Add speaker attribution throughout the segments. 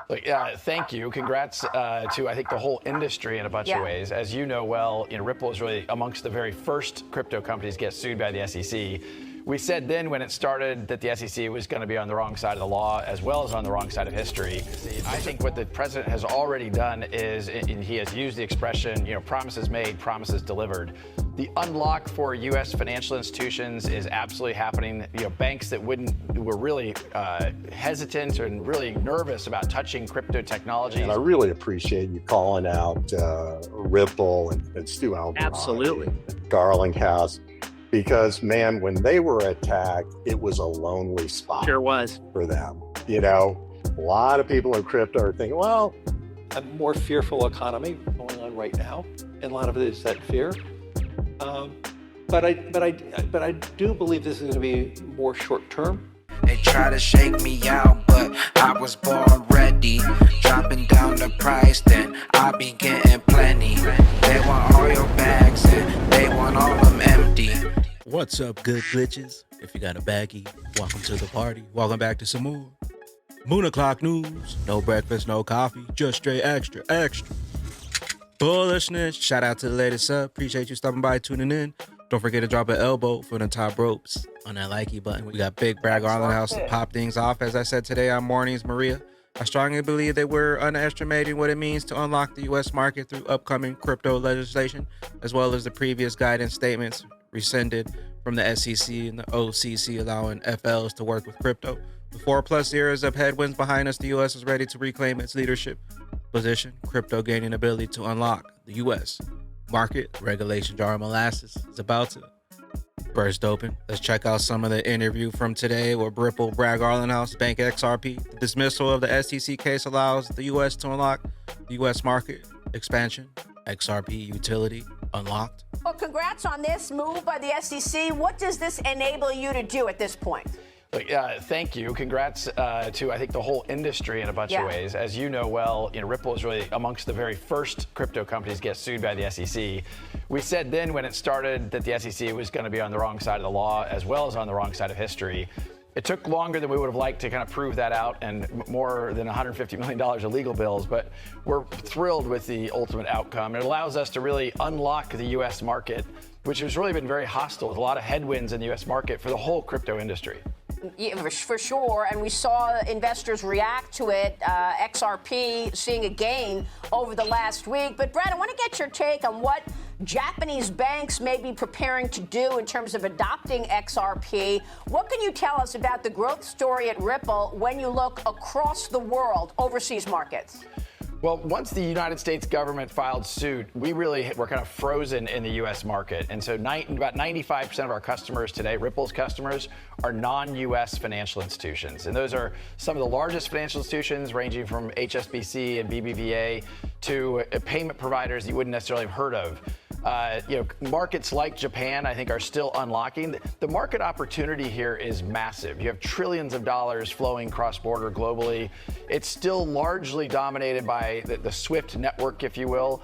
Speaker 1: Thank you. Congrats to, I think, the whole industry in a bunch of ways. As you know well, Ripple is really amongst the very first crypto companies to get sued by the SEC. We said then when it started that the SEC was going to be on the wrong side of the law as well as on the wrong side of history. I think what the president has already done is, and he has used the expression, promises made, promises delivered. The unlock for U.S. financial institutions is absolutely happening. Banks that were really hesitant and really nervous about touching crypto technologies.
Speaker 2: And I really appreciate you calling out Ripple and Stu Album.
Speaker 3: Absolutely.
Speaker 2: Garlinghouse. Because, man, when they were attacked, it was a lonely spot.
Speaker 3: Sure was.
Speaker 2: For them. A lot of people in crypto are thinking, well,
Speaker 4: a more fearful economy going on right now, and a lot of it is that fear. But I do believe this is going to be more short term.
Speaker 5: They try to shake me out, but I was born ready. Dropping down the price, then I'll be getting plenty. They want all your bags, and they want all them empty.
Speaker 6: What's up, good glitches? If you got a baggie, welcome to the party. Welcome back to some more Moon O'Clock News. No breakfast, no coffee, just straight extra. Bullishness. Shout out to the latest sub. Appreciate you stopping by, tuning in. Don't forget to drop an elbow for the top ropes on that likey button. We got Big Bragg Garlinghouse to pop things off. As I said today on Mornings, Maria, I strongly believe that we're underestimating what it means to unlock the U.S. market through upcoming crypto legislation, as well as the previous guidance statements rescinded from the SEC and the OCC allowing FLs to work with crypto. With 4+ years of headwinds behind us, the U.S. is ready to reclaim its leadership position. Crypto gaining ability to unlock the U.S. market. Regulation jar of molasses is about to burst open. Let's check out some of the interview from today with Ripple, Bragg Garlinghouse, Bank XRP. The dismissal of the SEC case allows the U.S. to unlock the U.S. market. Expansion, XRP utility unlocked.
Speaker 7: Well, congrats on this move by the SEC. What does this enable you to do at this point?
Speaker 1: Thank you. Congrats to, I think, the whole industry in a bunch of ways. As you know well, Ripple is really amongst the very first crypto companies to get sued by the SEC. We said then when it started that the SEC was going to be on the wrong side of the law as well as on the wrong side of history. It took longer than we would have liked to kind of prove that out, and more than $150 million of legal bills, but we're thrilled with the ultimate outcome. It allows us to really unlock the U.S. market, which has really been very hostile with a lot of headwinds in the U.S. market for the whole crypto industry.
Speaker 7: Yeah, for sure, and we saw investors react to it, XRP seeing a gain over the last week. But Brad, I want to get your take on what Japanese banks may be preparing to do in terms of adopting XRP. What can you tell us about the growth story at Ripple when you look across the world, overseas markets?
Speaker 1: Well, once the United States government filed suit, we really were kind of frozen in the U.S. market. And so about 95% of our customers today, Ripple's customers, are non-U.S. financial institutions. And those are some of the largest financial institutions, ranging from HSBC and BBVA to payment providers you wouldn't necessarily have heard of. Markets like Japan, I think, are still unlocking. The market opportunity here is massive. You have trillions of dollars flowing cross-border globally. It's still largely dominated by the SWIFT network, if you will.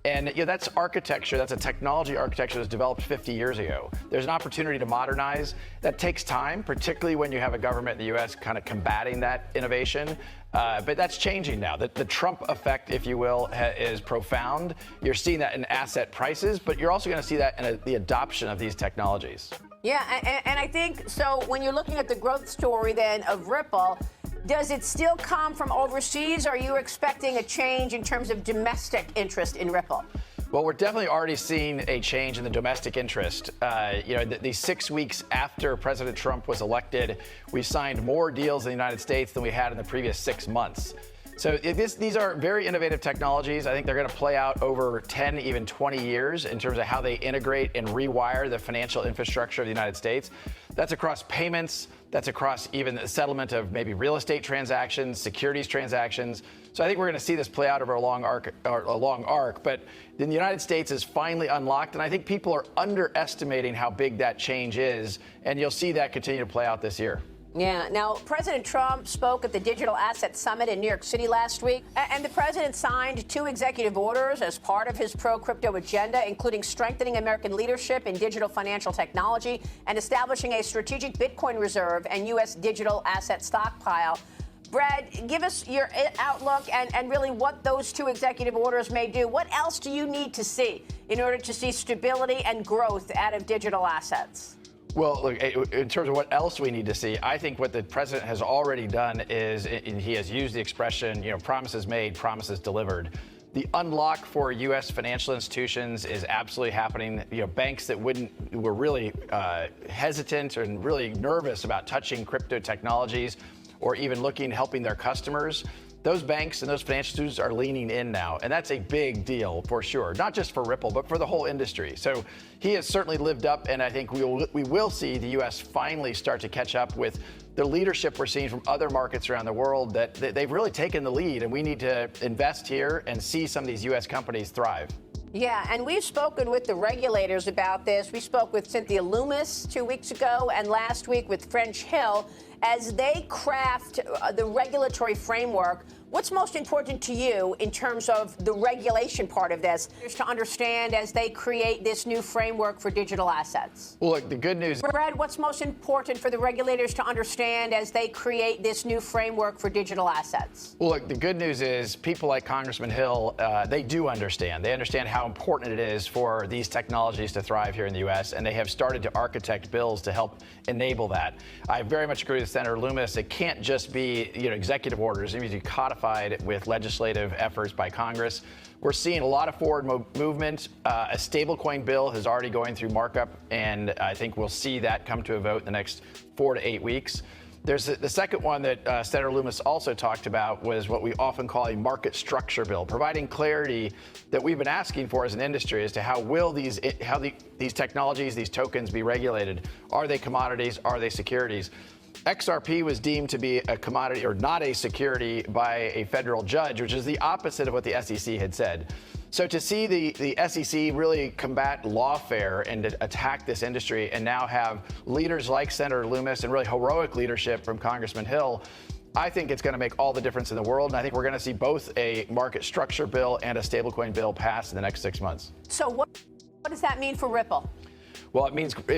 Speaker 1: And that's architecture. That's a technology architecture that was developed 50 years ago. There's an opportunity to modernize. That takes time, particularly when you have a government in the U.S. kind of combating that innovation. But that's changing now. The Trump effect, if you will, is profound. You're seeing that in asset prices, but you're also going to see that in the adoption of these technologies.
Speaker 7: Yeah, and I think, so when you're looking at the growth story then of Ripple, does it still come from overseas? Or are you expecting a change in terms of domestic interest in Ripple?
Speaker 1: Well, we're definitely already seeing a change in the domestic interest. The 6 weeks after President Trump was elected, we signed more deals in the United States than we had in the previous 6 months. So these are very innovative technologies. I think they're going to play out over 10, even 20 years in terms of how they integrate and rewire the financial infrastructure of the United States. That's across payments. That's across even the settlement of maybe real estate transactions, securities transactions. So I think we're going to see this play out over a long arc. But then the United States is finally unlocked, and I think people are underestimating how big that change is, and you'll see that continue to play out this year.
Speaker 7: Yeah. Now, President Trump spoke at the Digital Asset Summit in New York City last week, and the president signed 2 executive orders as part of his pro-crypto agenda, including strengthening American leadership in digital financial technology and establishing a strategic Bitcoin reserve and U.S. digital asset stockpile. Brad, give us your outlook and really what those two executive orders may do. What else do you need to see in order to see stability and growth out of digital assets?
Speaker 1: Well, look, in terms of what else we need to see, I think what the president has already done is he has used the expression, promises made, promises delivered. The unlock for U.S. financial institutions is absolutely happening. Banks that were really hesitant and really nervous about touching crypto technologies or even helping their customers, those banks and those financial institutions are leaning in now. And that's a big deal for sure, not just for Ripple, but for the whole industry. So he has certainly lived up, and I think we will see the U.S. finally start to catch up with the leadership we're seeing from other markets around the world, that they've really taken the lead, and we need to invest here and see some of these U.S. companies thrive.
Speaker 7: Yeah, and we've spoken with the regulators about this. We spoke with Cynthia Loomis 2 weeks ago and last week with French Hill as they craft the regulatory framework. What's most important to you in terms of the regulation part of this, is to understand as they create this new framework for digital assets?
Speaker 1: Well, look, the good news,
Speaker 7: Brad, what's most important for the regulators to understand as they create this new framework for digital assets?
Speaker 1: Well, look, the good news is people like Congressman Hill, they do understand. They understand how important it is for these technologies to thrive here in the U.S., and they have started to architect bills to help enable that. I very much agree with Senator Loomis. It can't just be executive orders. It needs to be codified with legislative efforts by Congress. We're seeing a lot of forward movement. A stablecoin bill is already going through markup, and I think we'll see that come to a vote in the next 4 to 8 weeks. There's the second one that Senator Loomis also talked about was what we often call a market structure bill, providing clarity that we've been asking for as an industry as to how these technologies, these tokens be regulated. Are they commodities? Are they securities? XRP was deemed to be a commodity or not a security by a federal judge, which is the opposite of what the SEC had said. So to see the SEC really combat lawfare and to attack this industry and now have leaders like Senator Loomis and really heroic leadership from Congressman Hill, I think it's going to make all the difference in the world. And I think we're going to see both a market structure bill and a stablecoin bill pass in the next 6 months.
Speaker 7: So what does that mean for Ripple?
Speaker 1: Well, it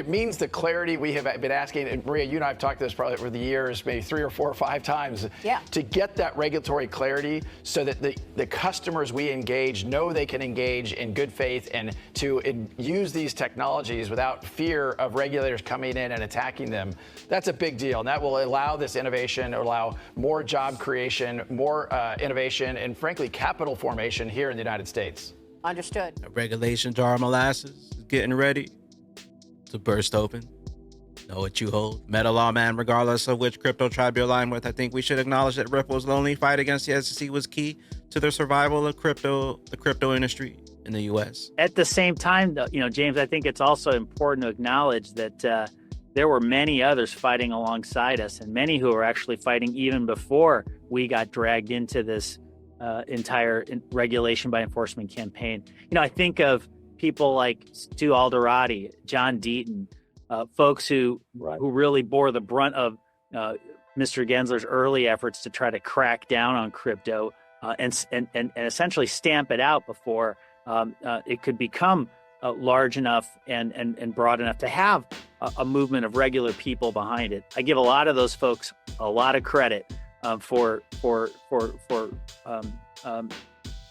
Speaker 1: means the clarity we have been asking, and Maria, you and I have talked this probably over the years, maybe 3 or 4 or 5 times, to get that regulatory clarity so that the customers we engage know they can engage in good faith and to use these technologies without fear of regulators coming in and attacking them. That's a big deal, and that will allow this innovation, allow more job creation, more innovation, and frankly, capital formation here in the United States.
Speaker 7: Understood.
Speaker 6: A regulation jar of molasses is getting ready to burst open. Know what you hold. Meta law, man, regardless of which crypto tribe you're aligned with, I think we should acknowledge that Ripple's lonely fight against the SEC was key to the survival of the crypto industry in the U.S.
Speaker 3: At the same time, though, James, I think it's also important to acknowledge that there were many others fighting alongside us, and many who were actually fighting even before we got dragged into this entire regulation by enforcement campaign. I think of people like Stu Alderati, John Deaton, folks who really bore the brunt of Mr. Gensler's early efforts to try to crack down on crypto and essentially stamp it out before it could become large enough and broad enough to have a movement of regular people behind it. I give a lot of those folks a lot of credit for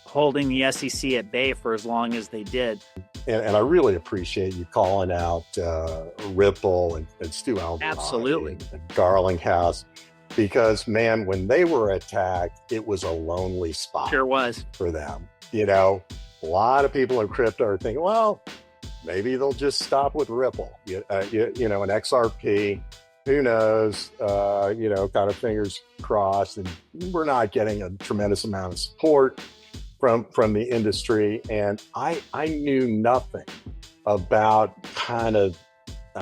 Speaker 3: holding the SEC at bay for as long as they did.
Speaker 2: And I really appreciate you calling out Ripple and Stu Alderati.
Speaker 3: Absolutely.
Speaker 2: And Garlinghouse, because, man, when they were attacked, it was a lonely spot.
Speaker 3: Sure was.
Speaker 2: For them. A lot of people in crypto are thinking, well, maybe they'll just stop with Ripple. An XRP, who knows, kind of fingers crossed. And we're not getting a tremendous amount of support from the industry. And I knew nothing about I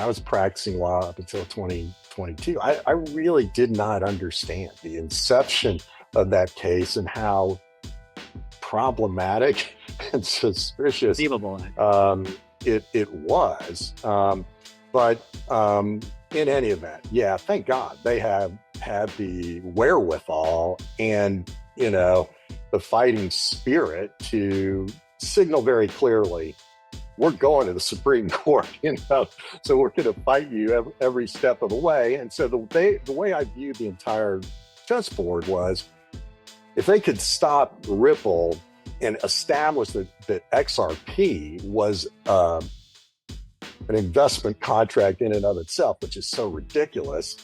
Speaker 2: was practicing law up until 2022. I really did not understand the inception of that case and how problematic and suspicious it was. But in any event, thank God they have had the wherewithal and, the fighting spirit to signal very clearly, we're going to the Supreme Court, so we're going to fight you every step of the way. And so the way I view the entire chessboard was if they could stop Ripple and establish that XRP was an investment contract in and of itself, which is so ridiculous.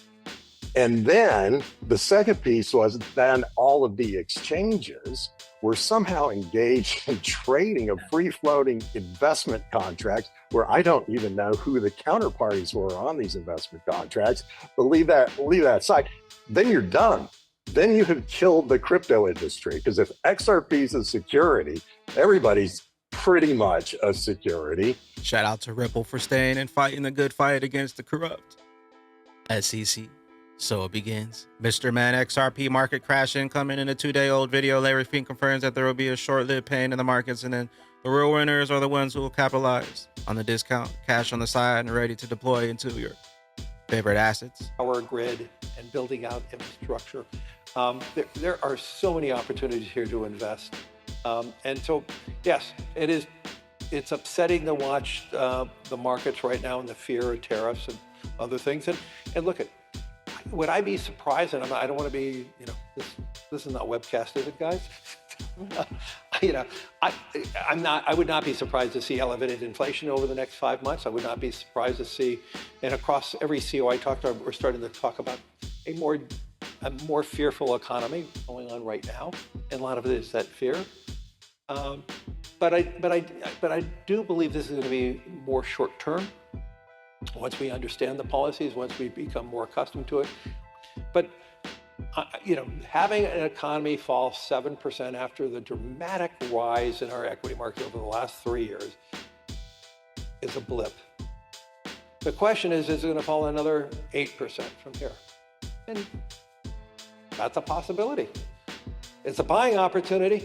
Speaker 2: And then the second piece was then all of the exchanges were somehow engaged in trading of free-floating investment contracts where I don't even know who the counterparties were on these investment contracts, but leave that aside. Then you're done. Then you have killed the crypto industry, because if XRP is a security, everybody's pretty much a security.
Speaker 6: Shout out to Ripple for staying and fighting the good fight against the corrupt. SEC. So it begins. Mr. Man XRP market crashing. Coming in a 2-day-old video, Larry Fink confirms that there will be a short-lived pain in the markets, and then the real winners are the ones who will capitalize on the discount, cash on the side, and ready to deploy into your favorite assets.
Speaker 4: Power grid and building out infrastructure. There are so many opportunities here to invest. And so, yes, it's upsetting to watch the markets right now and the fear of tariffs and other things. And look, would I be surprised? And I don't want to be, this is not webcast, is it, guys? I would not be surprised to see elevated inflation over the next 5 months. I would not be surprised to see, and across every CEO I talk to, we're starting to talk about a more fearful economy going on right now, and a lot of it is that fear. But I do believe this is going to be more short term. Once we understand the policies, once we become more accustomed to it. But, having an economy fall 7% after the dramatic rise in our equity market over the last 3 years is a blip. The question is it going to fall another 8% from here? And that's a possibility. It's a buying opportunity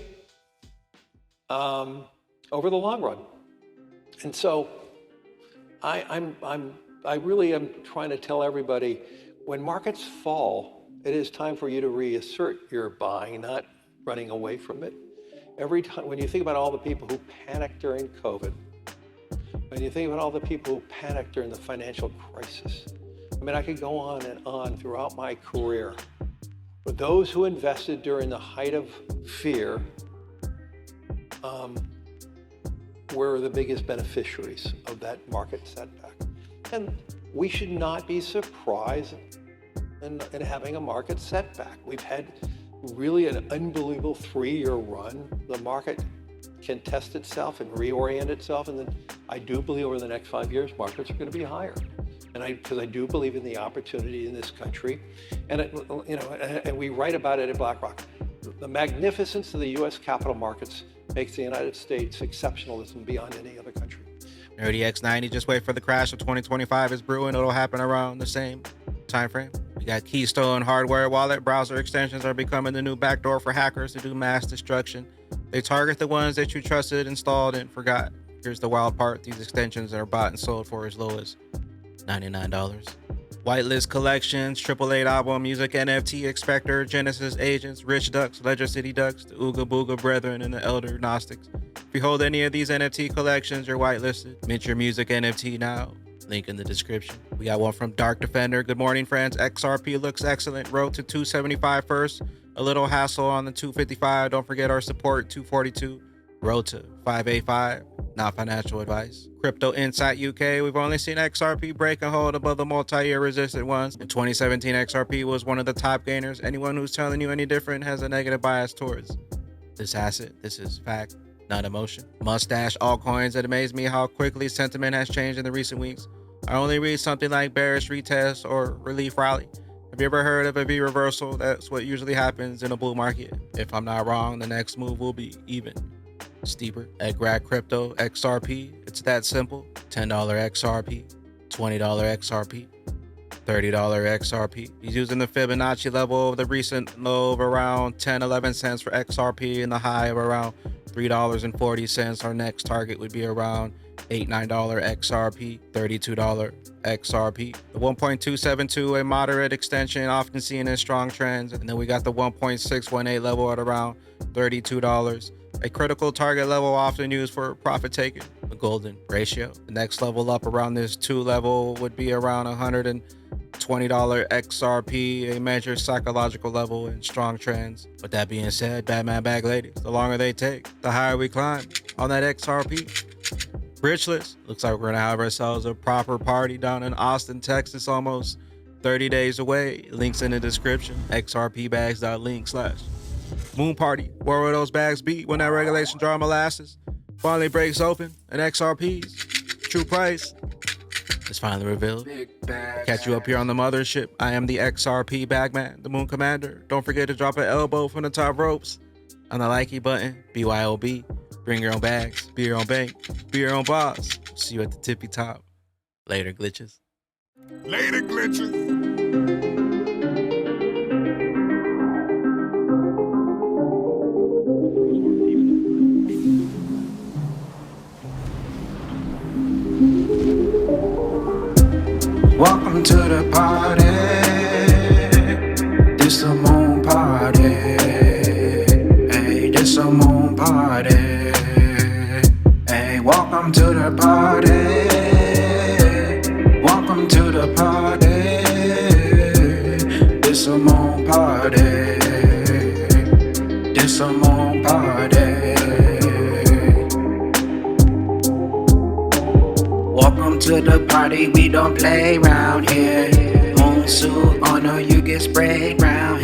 Speaker 4: over the long run. And so I really am trying to tell everybody, when markets fall, it is time for you to reassert your buying, not running away from it. Every time, when you think about all the people who panicked during COVID, when you think about all the people who panicked during the financial crisis, I could go on and on throughout my career. But those who invested during the height of fear were the biggest beneficiaries of that market setback. And we should not be surprised in having a market setback. We've had really an unbelievable 3-year run. The market can test itself and reorient itself, and then I do believe over the next 5 years, markets are going to be higher. And because I do believe in the opportunity in this country, and and we write about it at BlackRock. The magnificence of the U.S. capital markets makes the United States exceptionalism beyond any other country.
Speaker 6: Nerdy X90, just wait for the crash of 2025 is brewing. It'll happen around the same time frame. We got Keystone hardware wallet browser extensions are becoming the new backdoor for hackers to do mass destruction. They target the ones that you trusted, installed, and forgot. Here's the wild part. These extensions are bought and sold for as low as $99. Whitelist collections, AAA album, music, NFT, Expector, Genesis Agents, Rich Ducks, Ledger City Ducks, the Ooga Booga Brethren, and the Elder Gnostics. If you hold any of these NFT collections, you're whitelisted. Mint your music NFT now. Link in the description. We got one from Dark Defender. Good morning, friends. XRP looks excellent. Road to 275 first. A little hassle on the 255. Don't forget our support, 242. Road to 585. Not financial advice. Crypto Insight UK. We've only seen XRP break and hold above the multi-year resistant ones. In 2017, XRP was one of the top gainers. Anyone who's telling you any different has a negative bias towards this asset. This is fact, not emotion. Mustache altcoins. It amazed me how quickly sentiment has changed in the recent weeks. I only read something like bearish retest or relief rally. Have you ever heard of a V reversal? That's what usually happens in a bull market. If I'm not wrong, the next move will be even steeper. At Grad Crypto, XRP, it's that simple. $10 XRP, $20 XRP, $30 XRP. He's using the Fibonacci level of the recent low of around 10-11 cents for XRP and the high of around $3.40. Our next target would be around $8-9 XRP, $32 XRP. The 1.272, a moderate extension often seen in strong trends. And then we got the 1.618 level at around $32. A critical target level often used for profit taking, the golden ratio. The next level up around this 2 level would be around $20 XRP, a major psychological level and strong trends. With that being said, Batman bag ladies, the longer they take, the higher we climb on that XRP. Bridge list. Looks like we're going to have ourselves a proper party down in Austin, Texas, almost 30 days away. Links in the description. xrpbags.link/ moon party. Where will those bags be when that regulation jar of molasses finally breaks open and XRP's true price is finally revealed? Catch you up here on the mothership. I am the XRP bagman, the moon commander. Don't forget to drop an elbow from the top ropes on the likey button. BYOB. Bring your own bags, be your own bank, be your own boss. See you at the tippy top. Later, glitches.
Speaker 8: Later, glitches.
Speaker 5: Welcome to the party. This a moon party. Hey, this a moon party. Hey, welcome to the party. Welcome to the party. This a moon party. This a moon party. Welcome to the party, we don't play round here. Moon suit on or you get sprayed round